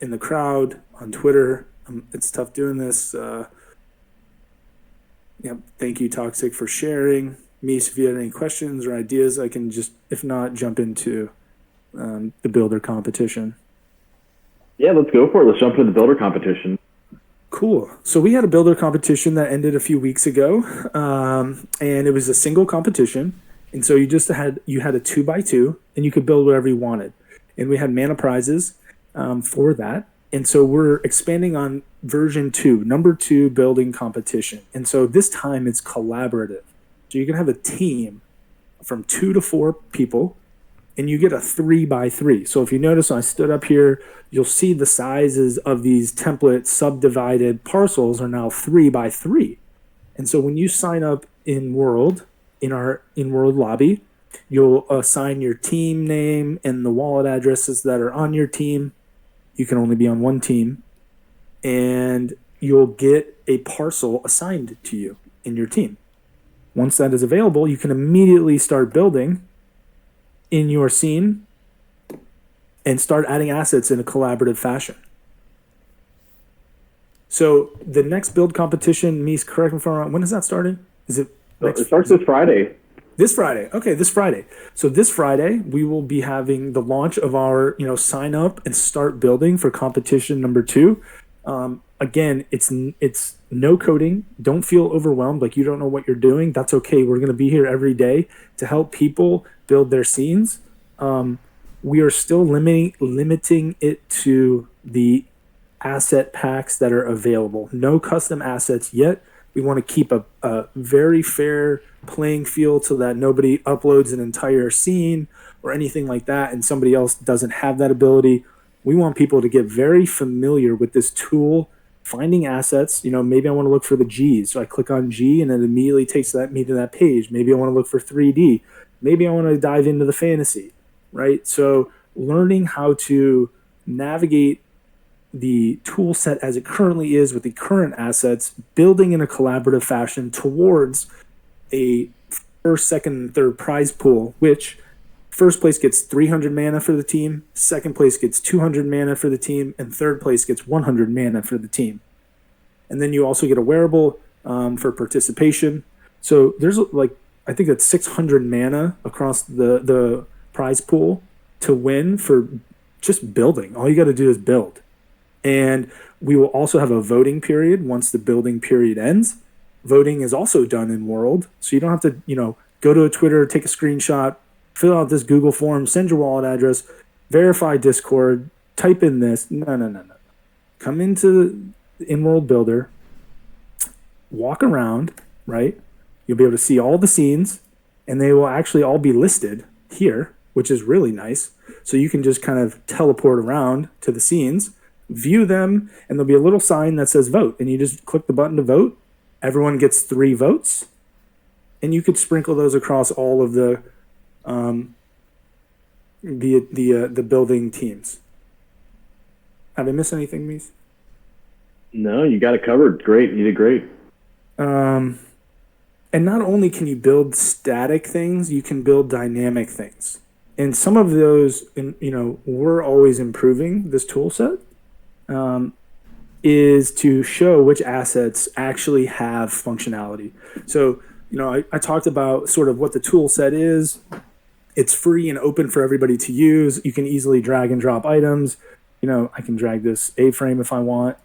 the crowd, on Twitter. It's tough doing this. Thank you, Toxic, for sharing. Meese, if you have any questions or ideas, I can just, if not, jump into the builder competition. Yeah, let's go for it. Let's jump into the builder competition. Cool. So we had a builder competition that ended a few weeks ago, and it was a single competition. And so you had a 2x2, and you could build whatever you wanted. And we had mana prizes for that. And so we're expanding on version 2, number 2 building competition. And so this time it's collaborative. So you can have a team from 2 to 4 people, and you get a 3x3. So if you notice, when I stood up here, you'll see the sizes of these template subdivided parcels are now 3x3. And so when you sign up in World, in our in-world lobby, you'll assign your team name and the wallet addresses that are on your team. You can only be on one team. And you'll get a parcel assigned to you in your team. Once that is available, you can immediately start building in your scene and start adding assets in a collaborative fashion. So the next build competition, Meese, correct me if I'm wrong, when is that starting? Is it next? It starts this Friday. This Friday. Okay, this Friday. So this Friday, we will be having the launch of our, sign up and start building for competition number 2. Again, it's no coding. Don't feel overwhelmed like you don't know what you're doing. That's okay. We're going to be here every day to help people build their scenes. We are still limiting it to the asset packs that are available. No custom assets yet. We want to keep a very fair playing field so that nobody uploads an entire scene or anything like that and somebody else doesn't have that ability. We want people to get very familiar with this tool, finding assets. Maybe I want to look for the G's. So I click on G and it immediately takes me to that page. Maybe I want to look for 3D. Maybe I want to dive into the fantasy, right? So learning how to navigate the tool set as it currently is with the current assets, building in a collaborative fashion towards a first, second, and third prize pool, which first place gets 300 mana for the team, second place gets 200 mana for the team, and third place gets 100 mana for the team. And then you also get a wearable for participation. So there's I think that's 600 mana across the prize pool to win for just building. All you got to do is build. And we will also have a voting period once the building period ends. Voting is also done in World, so you don't have to, go to a Twitter, take a screenshot, fill out this Google form, send your wallet address, verify Discord, type in this. No. Come into the in-world builder, walk around, right? You'll be able to see all the scenes, and they will actually all be listed here, which is really nice. So you can just kind of teleport around to the scenes, view them, and there'll be a little sign that says vote, and you just click the button to vote. Everyone gets 3 votes, and you could sprinkle those across all of the building teams. Have I missed anything, Meese? No, you got it covered. Great, you did great. And not only can you build static things, you can build dynamic things. And some of those, we're always improving this tool set. Is to show which assets actually have functionality. So, I talked about sort of what the tool set is It's free and open for everybody to use. You can easily drag and drop items. I can drag this A-frame if I want.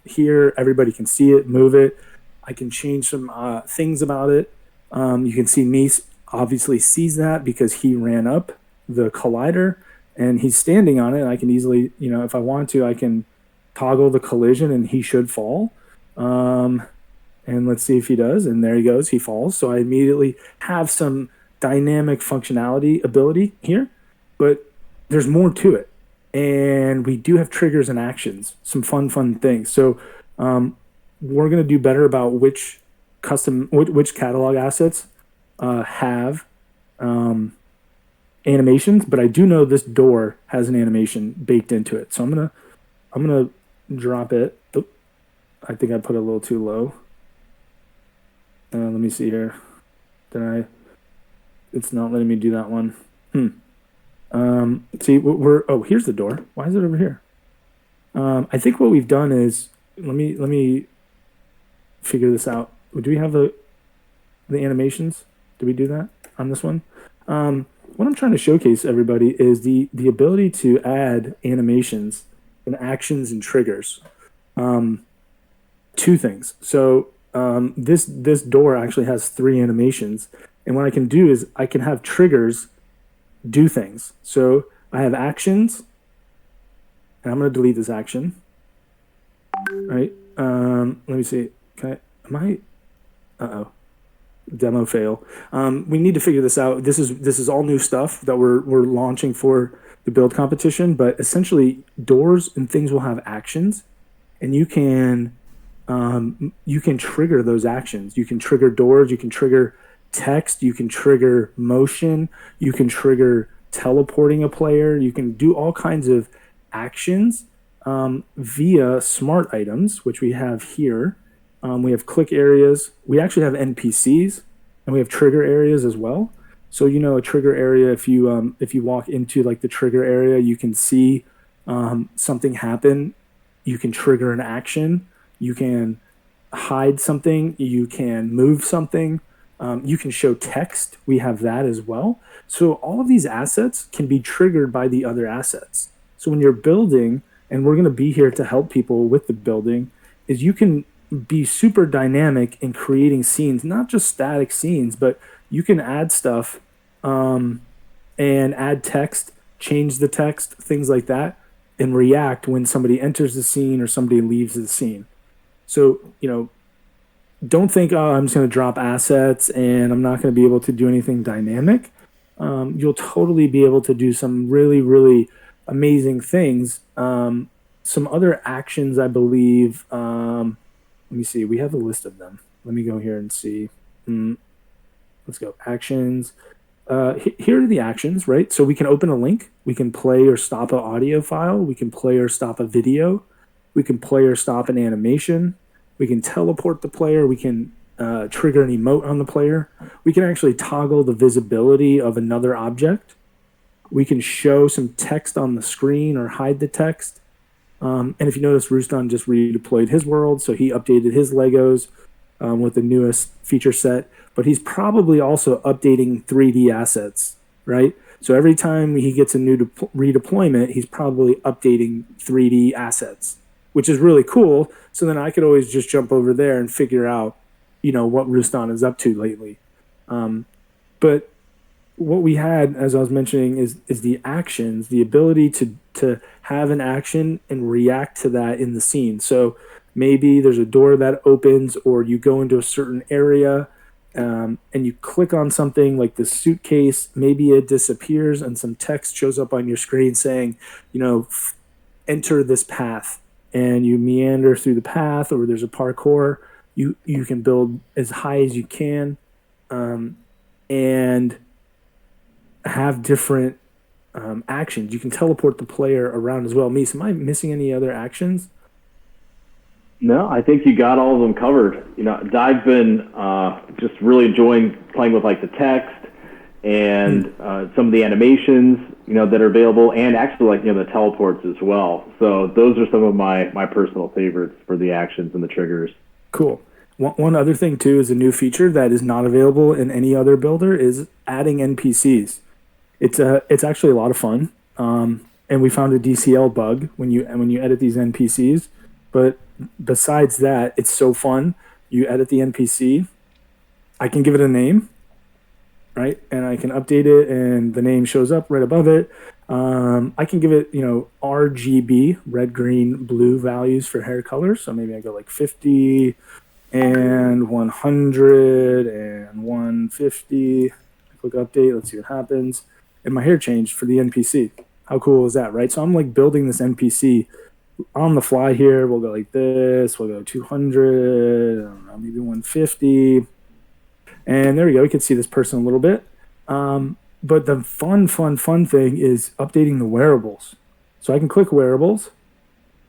Here everybody can see it, move it. I can change some things about it. You can see Meese obviously sees that because he ran up the collider and he's standing on it. And I can easily, if I want to, I can toggle the collision and he should fall. And let's see if he does. And there he goes. He falls. So I immediately have some dynamic functionality ability here, but there's more to it. And we do have triggers and actions, some fun things. So we're going to do better about which catalog assets have animations, but I do know this door has an animation baked into it. So I'm gonna drop it. Oh, I think I put it a little too low. Let me see here. It's not letting me do that one. See, here's the door. Why is it over here? I think what we've done is, let me figure this out. Do we have the animations? Did we do that on this one? What I'm trying to showcase everybody is the ability to add animations and actions and triggers. Two things. So this door actually has 3 animations, and what I can do is I can have triggers do things. So I have actions, and I'm going to delete this action. Right? Let me see. Demo fail. We need to figure this out. This is all new stuff that we're launching for the build competition. But essentially, doors and things will have actions, and you can trigger those actions. You can trigger doors. You can trigger text. You can trigger motion. You can trigger teleporting a player. You can do all kinds of actions via smart items, which we have here. We have click areas. We actually have NPCs, and we have trigger areas as well. So a trigger area, if you walk into like the trigger area, you can see something happen. You can trigger an action. You can hide something. You can move something. You can show text. We have that as well. So all of these assets can be triggered by the other assets. So when you're building, and we're going to be here to help people with the building, is you can be super dynamic in creating scenes, not just static scenes, but you can add stuff and add text, change the text, things like that, and react when somebody enters the scene or somebody leaves the scene. So, don't think, I'm just going to drop assets and I'm not going to be able to do anything dynamic. You'll totally be able to do some really, really amazing things. Some other actions, I believe, let me see. We have a list of them. Let me go here and see. Let's go. Actions. Here are the actions, right? So we can open a link. We can play or stop an audio file. We can play or stop a video. We can play or stop an animation. We can teleport the player. We can trigger an emote on the player. We can actually toggle the visibility of another object. We can show some text on the screen or hide the text. And if you notice, Rustan just redeployed his world, so he updated his Legos with the newest feature set, but he's probably also updating 3D assets, right? So every time he gets a new redeployment, he's probably updating 3D assets, which is really cool. So then I could always just jump over there and figure out, what Rustan is up to lately. But what we had, as I was mentioning, is the actions, the ability to have an action and react to that in the scene. So maybe there's a door that opens, or you go into a certain area and you click on something like the suitcase. Maybe it disappears and some text shows up on your screen saying, enter this path, and you meander through the path, or there's a parkour. You can build as high as you can and have different actions. You can teleport the player around as well. Meese, am I missing any other actions? No, I think you got all of them covered. I've been just really enjoying playing with like the text and some of the animations, that are available, and actually the teleports as well. So those are some of my personal favorites for the actions and the triggers. Cool. One other thing too is a new feature that is not available in any other builder is adding NPCs. It's actually a lot of fun. And we found a DCL bug when you edit these NPCs. But besides that, it's so fun. You edit the NPC. I can give it a name, right? And I can update it, and the name shows up right above it. I can give it, RGB, red, green, blue values for hair colors. So maybe I go like 50 and 100 and 150. Click update. Let's see what happens. And my hair changed for the NPC. How cool is that, right? So I'm like building this NPC on the fly here. We'll go like this. We'll go 200. I don't know, maybe 150. And there we go. We can see this person a little bit. But the fun thing is updating the wearables. So I can click wearables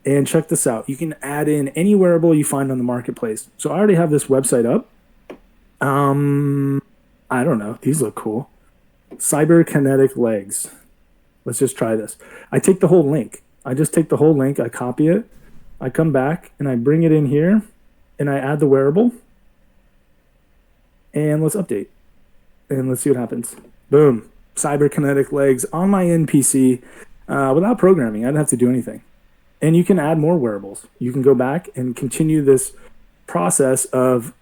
and check this out. You can add in any wearable you find on the marketplace. So I already have this website up. I don't know. These look cool. Cyberkinetic legs. Let's just try this. I take the whole link. I just take the whole link. I copy it. I come back and I bring it in here and I add the wearable. And let's update. And let's see what happens. Boom. Cyberkinetic legs on my NPC without programming. I didn't have to do anything. And you can add more wearables. You can go back and continue this process of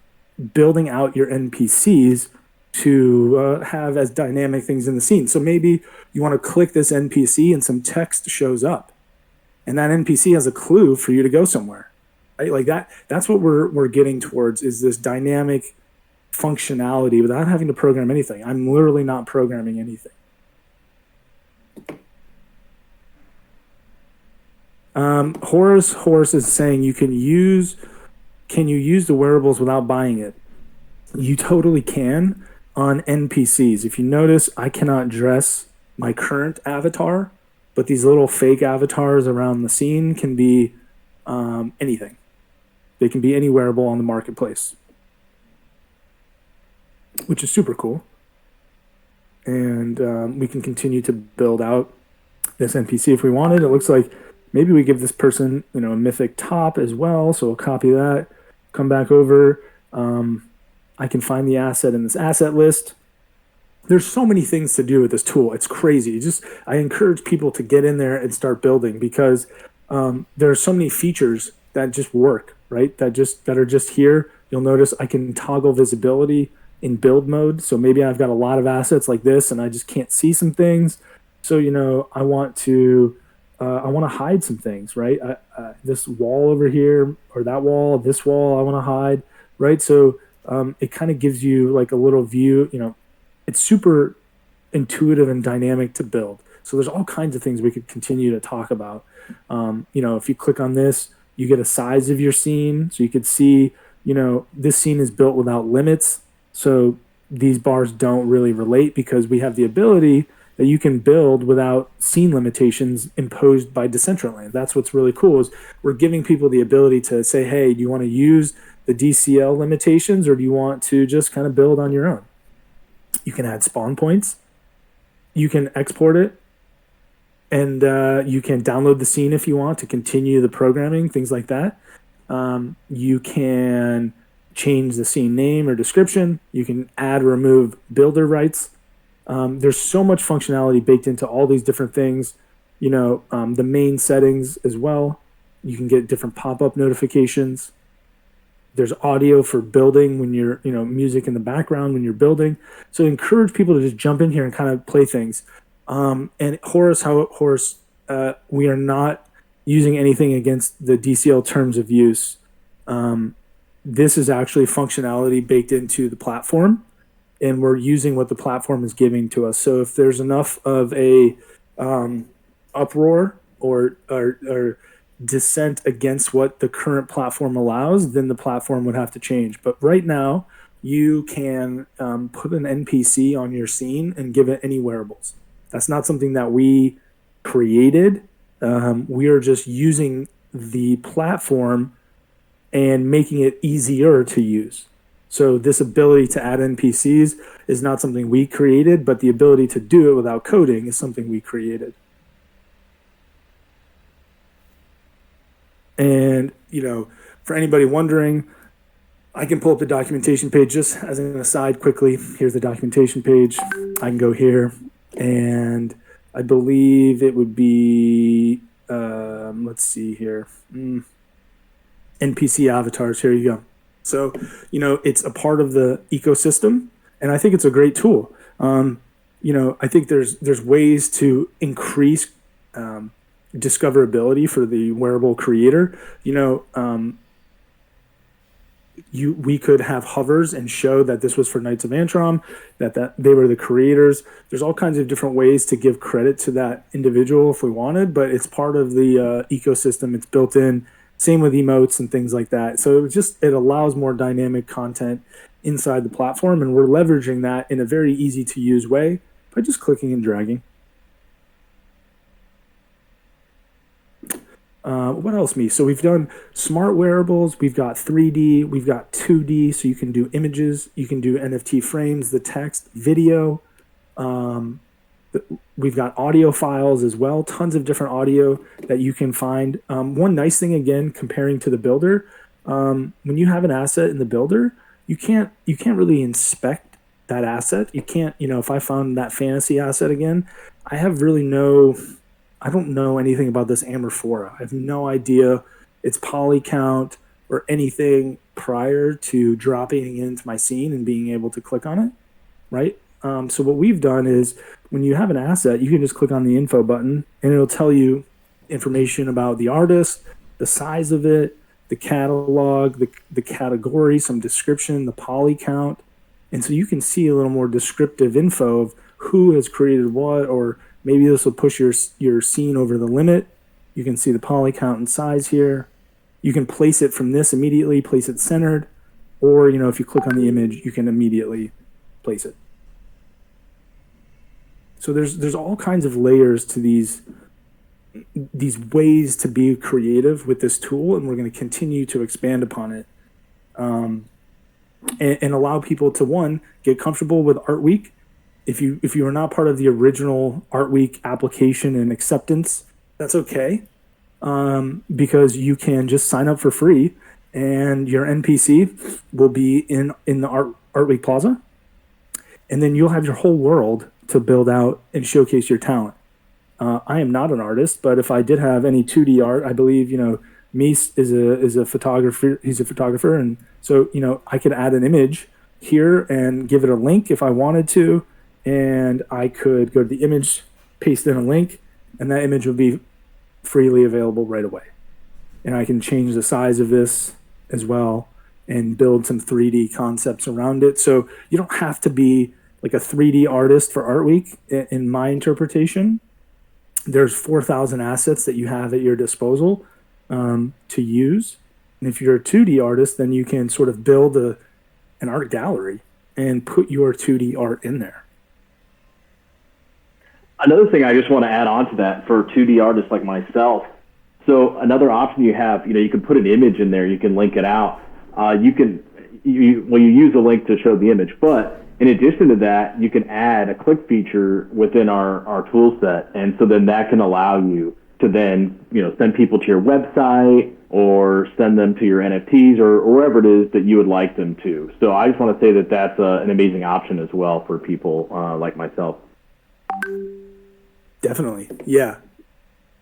building out your NPCs to have as dynamic things in the scene. So maybe you want to click this NPC and some text shows up. And that NPC has a clue for you to go somewhere. Right? Like that's what we're getting towards, is this dynamic functionality without having to program anything. I'm literally not programming anything. Horace is saying can you use the wearables without buying it? You totally can on NPCs. If you notice, I cannot dress my current avatar, but these little fake avatars around the scene can be anything. They can be any wearable on the marketplace, which is super cool. And we can continue to build out this NPC if we wanted. It looks like maybe we give this person, a mythic top as well. So we'll copy that, come back over. I can find the asset in this asset list. There's so many things to do with this tool. It's crazy. I encourage people to get in there and start building, because there are so many features that just work, right? That are just here. You'll notice I can toggle visibility in build mode. So maybe I've got a lot of assets like this and I just can't see some things. So, I want to hide some things, right? This wall over here, or that wall, this wall, I want to hide, right? So it kind of gives you like a little view, it's super intuitive and dynamic to build. So there's all kinds of things we could continue to talk about. If you click on this, you get a size of your scene. So you could see, this scene is built without limits. So these bars don't really relate, because we have the ability that you can build without scene limitations imposed by Decentraland. That's what's really cool, is we're giving people the ability to say, hey, do you want to use the DCL limitations, or do you want to just kind of build on your own? You can add spawn points. You can export it. And you can download the scene if you want to continue the programming, things like that. You can change the scene name or description. You can add or remove builder rights. There's so much functionality baked into all these different things. The main settings as well. You can get different pop-up notifications. There's audio for building when you're, music in the background when you're building. So encourage people to just jump in here and kind of play things. And Horace, we are not using anything against the DCL terms of use. This is actually functionality baked into the platform, and we're using what the platform is giving to us. So if there's enough of a uproar or dissent against what the current platform allows, then the platform would have to change. But right now, you can put an NPC on your scene and give it any wearables. That's not something that we created. We are just using the platform and making it easier to use. So this ability to add NPCs is not something we created, but the ability to do it without coding is something we created. And, for anybody wondering, I can pull up the documentation page just as an aside quickly. Here's the documentation page. I can go here, and I believe it would be, let's see here, NPC avatars. Here you go. So, it's a part of the ecosystem, and I think it's a great tool. I think there's ways to increase discoverability for the wearable creator. We could have hovers and show that this was for Knights of Antrom, that they were the creators. There's all kinds of different ways to give credit to that individual if we wanted, but it's part of the ecosystem. It's built in. Same with emotes and things like that. So it allows more dynamic content inside the platform, and we're leveraging that in a very easy to use way by just clicking and dragging. What else, me? So we've done smart wearables, we've got 3D, we've got 2D, so you can do images, you can do NFT frames, the text, video. We've got audio files as well, tons of different audio that you can find. One nice thing, again, comparing to the builder, when you have an asset in the builder, you can't really inspect that asset. You can't, if I found that fantasy asset again, I don't know anything about this Amorphora. I have no idea its poly count or anything prior to dropping into my scene and being able to click on it, right? So what we've done is when you have an asset, you can just click on the info button and it'll tell you information about the artist, the size of it, the catalog, the category, some description, the poly count. And so you can see a little more descriptive info of who has created what, or maybe this will push your scene over the limit. You can see the poly count and size here. You can place it from this immediately, place it centered, or if you click on the image, you can immediately place it. So there's all kinds of layers to these ways to be creative with this tool, and we're going to continue to expand upon it, and allow people to, one, get comfortable with Art Week. If you are not part of the original Art Week application and acceptance, that's okay, because you can just sign up for free, and your NPC will be in the Art Week Plaza, and then you'll have your whole world to build out and showcase your talent. I am not an artist, but if I did have any 2D art, I believe Meese is a photographer. He's a photographer, and so I could add an image here and give it a link if I wanted to. And I could go to the image, paste in a link, and that image would be freely available right away. And I can change the size of this as well and build some 3D concepts around it. So you don't have to be like a 3D artist for Art Week, in my interpretation. There's 4,000 assets that you have at your disposal to use. And if you're a 2D artist, then you can sort of build an art gallery and put your 2D art in there. Another thing I just want to add on to that for 2D artists like myself. So another option you have, you can put an image in there. You can link it out. You use a link to show the image, but in addition to that, you can add a click feature within our tool set. And so then that can allow you to then, send people to your website or send them to your NFTs or wherever it is that you would like them to. So I just want to say that that's an amazing option as well for people like myself. Definitely. Yeah.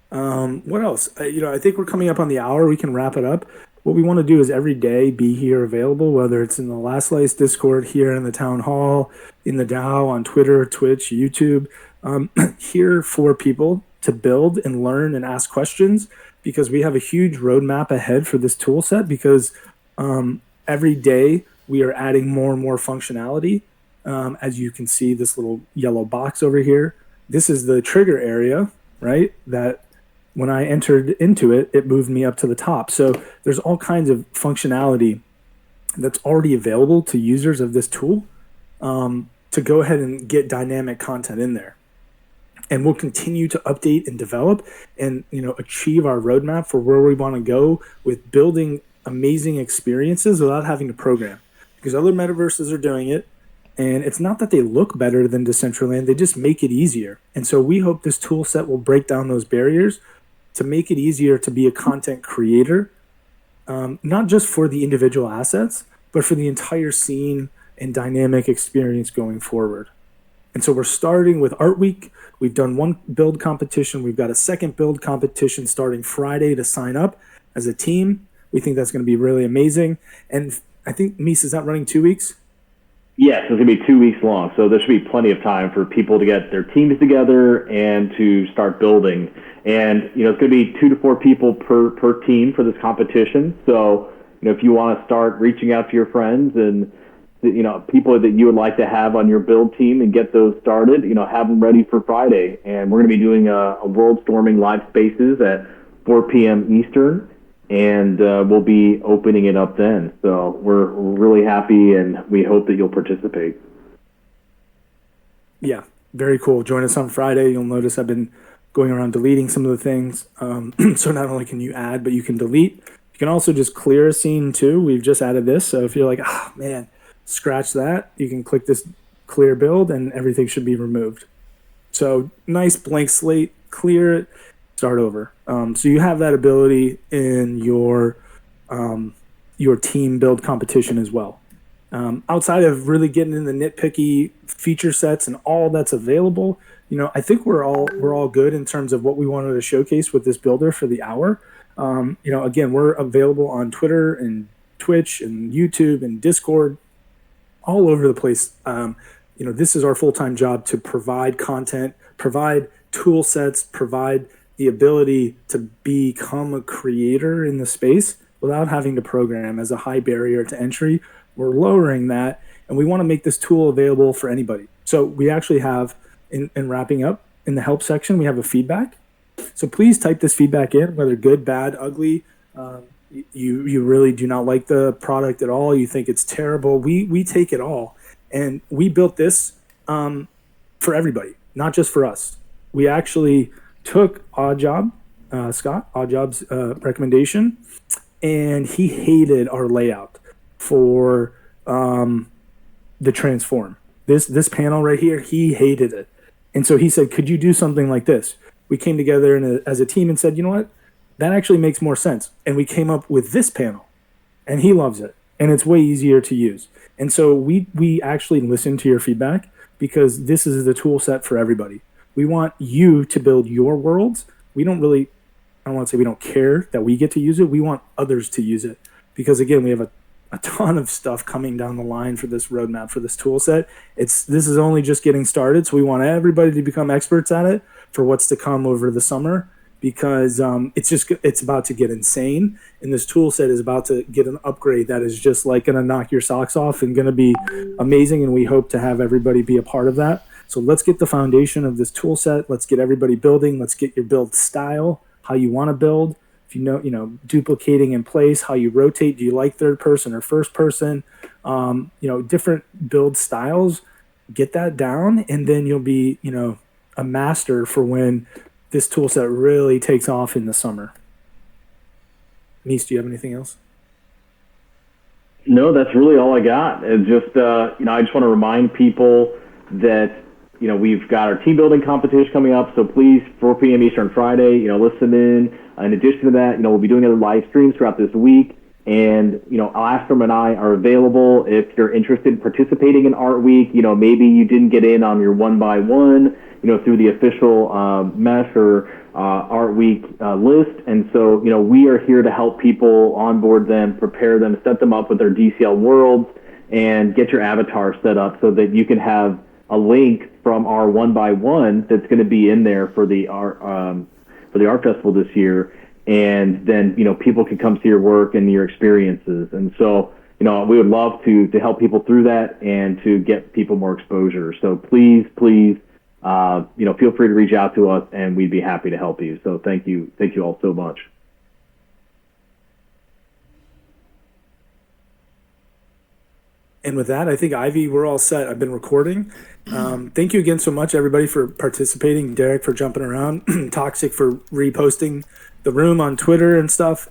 What else? I think we're coming up on the hour. We can wrap it up. What we want to do is every day be here available, whether it's in the Last Slice Discord, here in the Town Hall, in the DAO, on Twitter, Twitch, YouTube, here for people to build and learn and ask questions, because we have a huge roadmap ahead for this tool set, because every day we are adding more and more functionality. As you can see, this little yellow box over here, this is the trigger area, right? That when I entered into it, it moved me up to the top. So there's all kinds of functionality that's already available to users of this tool, to go ahead and get dynamic content in there. And we'll continue to update and develop and achieve our roadmap for where we want to go with building amazing experiences without having to program, because other metaverses are doing it. And it's not that they look better than Decentraland, they just make it easier. And so we hope this tool set will break down those barriers to make it easier to be a content creator, not just for the individual assets, but for the entire scene and dynamic experience going forward. And so we're starting with Art Week. We've done one build competition. We've got a second build competition starting Friday to sign up as a team. We think that's going to be really amazing. And I think, Meese, is that running 2 weeks? Yes, it's going to be 2 weeks long. So there should be plenty of time for people to get their teams together and to start building. And, it's going to be 2 to 4 people per team for this competition. So, if you want to start reaching out to your friends and, people that you would like to have on your build team and get those started, have them ready for Friday. And we're going to be doing a World Storming Live Spaces at 4 p.m. Eastern. And we'll be opening it up then. So we're really happy, and we hope that you'll participate. Yeah, very cool. Join us on Friday. You'll notice I've been going around deleting some of the things. So not only can you add, but you can delete. You can also just clear a scene too. We've just added this. So if you're like, man, scratch that, you can click this clear build and everything should be removed. So nice blank slate, clear it, start over. So you have that ability in your team build competition as well. Outside of really getting in the nitpicky feature sets and all that's available, I think we're all good in terms of what we wanted to showcase with this builder for the hour. Again, we're available on Twitter and Twitch and YouTube and Discord, all over the place. This is our full-time job to provide content, provide tool sets, provide the ability to become a creator in the space without having to program as a high barrier to entry. We're lowering that, and we want to make this tool available for anybody. So we actually have, in wrapping up, in the help section, we have a feedback. So please type this feedback in, whether good, bad, ugly. You really do not like the product at all. You think it's terrible. We take it all. And we built this for everybody, not just for us. We actually took Oddjob's recommendation, and he hated our layout for the transform. This panel right here, he hated it. And so he said, could you do something like this? We came together as a team and said, you know what? That actually makes more sense. And we came up with this panel, and he loves it. And it's way easier to use. And so we actually listen to your feedback because this is the tool set for everybody. We want you to build your worlds. I don't want to say we don't care that we get to use it. We want others to use it because, again, we have a ton of stuff coming down the line for this roadmap, for this tool set. This is only just getting started, so we want everybody to become experts at it for what's to come over the summer because it's about to get insane, and this tool set is about to get an upgrade that is just like going to knock your socks off and going to be amazing, and we hope to have everybody be a part of that. So let's get the foundation of this tool set. Let's get everybody building. Let's get your build style, how you want to build. If duplicating in place, how you rotate. Do you like third person or first person? Different build styles. Get that down, and then you'll be, a master for when this tool set really takes off in the summer. Meese, do you have anything else? No, that's really all I got. It's just, I just want to remind people that, we've got our team building competition coming up. So please, 4 p.m. Eastern Friday, listen in. In addition to that, we'll be doing other live streams throughout this week. And, Lastraum and I are available if you're interested in participating in Art Week. Maybe you didn't get in on your 1x1, through the official Mesh or Art Week list. And so, we are here to help people onboard them, prepare them, set them up with their DCL worlds, and get your avatar set up so that you can have a link from our 1x1 that's going to be in there for the art festival this year, and then people can come see your work and your experiences. And so we would love to help people through that and to get people more exposure. So please feel free to reach out to us, and we'd be happy to help you. So thank you all so much. And with that, I think, Ivy, we're all set. I've been recording. Thank you again so much, everybody, for participating. Derek for jumping around. Toxic for reposting the room on Twitter and stuff.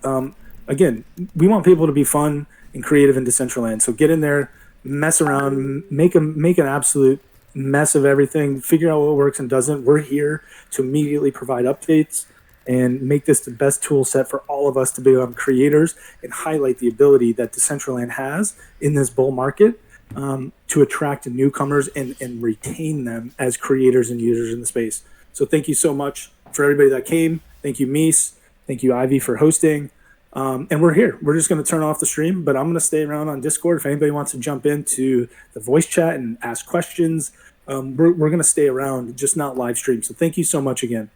Again, we want people to be fun and creative in Decentraland. So get in there, mess around, make an absolute mess of everything, figure out what works and doesn't. We're here to immediately provide updates and make this the best tool set for all of us to become creators and highlight the ability that Decentraland has in this bull market to attract newcomers and retain them as creators and users in the space. So thank you so much for everybody that came. Thank you, Meese. Thank you, Ivy, for hosting. And we're here. We're just going to turn off the stream, but I'm going to stay around on Discord. If anybody wants to jump into the voice chat and ask questions, we're going to stay around, just not live stream. So thank you so much again.